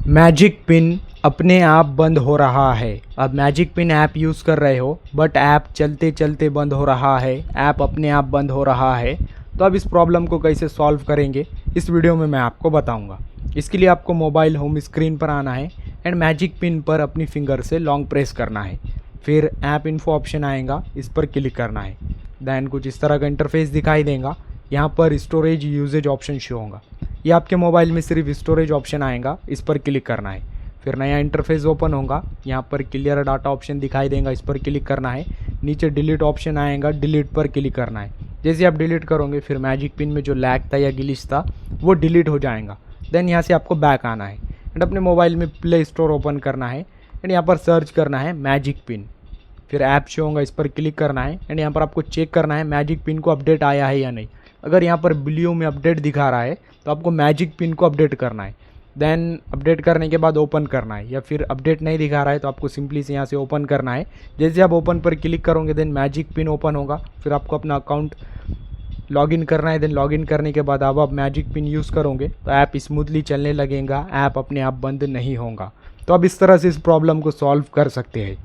Magic pin अपने आप बंद हो रहा है। अब मैजिक पिन ऐप यूज़ कर रहे हो बट ऐप चलते चलते बंद हो रहा है, ऐप अपने आप बंद हो रहा है। तो अब इस प्रॉब्लम को कैसे सॉल्व करेंगे इस वीडियो में मैं आपको बताऊंगा। इसके लिए आपको मोबाइल होम स्क्रीन पर आना है एंड मैजिक पिन पर अपनी फिंगर से लॉन्ग प्रेस करना है। फिर ऐप इन्फो ऑप्शन आएगा, इस पर क्लिक करना है। दैन कुछ इस तरह का इंटरफेस दिखाई देगा। यहाँ पर स्टोरेज यूजेज ऑप्शन शो होगा। ये आपके मोबाइल में सिर्फ स्टोरेज ऑप्शन आएगा, इस पर क्लिक करना है। फिर नया इंटरफेस ओपन होगा। यहाँ पर क्लियर डाटा ऑप्शन दिखाई देगा, इस पर क्लिक करना है। नीचे डिलीट ऑप्शन आएगा, डिलीट पर क्लिक करना है। जैसे आप डिलीट करोगे फिर मैजिक पिन में जो लैग था या ग्लिच था वो डिलीट हो जाएगा। देन यहाँ से आपको बैक आना है एंड अपने मोबाइल में प्ले स्टोर ओपन करना है एंड यहाँ पर सर्च करना है मैजिक पिन। फिर ऐप शो होगा, इस पर क्लिक करना है एंड यहाँ पर आपको चेक करना है मैजिक पिन को अपडेट आया है या नहीं। अगर यहाँ पर ब्लू में अपडेट दिखा रहा है तो आपको मैजिक पिन को अपडेट करना है। देन अपडेट करने के बाद ओपन करना है, या फिर अपडेट नहीं दिखा रहा है तो आपको सिंपली से यहाँ से ओपन करना है। जैसे आप ओपन पर क्लिक करोगे देन मैजिक पिन ओपन होगा। फिर आपको अपना अकाउंट लॉगिन करना है। देन लॉगिन करने के बाद अब आप मैजिक पिन यूज़ करोगे तो ऐप स्मूथली चलने लगेगा, ऐप अपने आप बंद नहीं होगा। तो अब इस तरह से इस प्रॉब्लम को सॉल्व कर सकते हैं।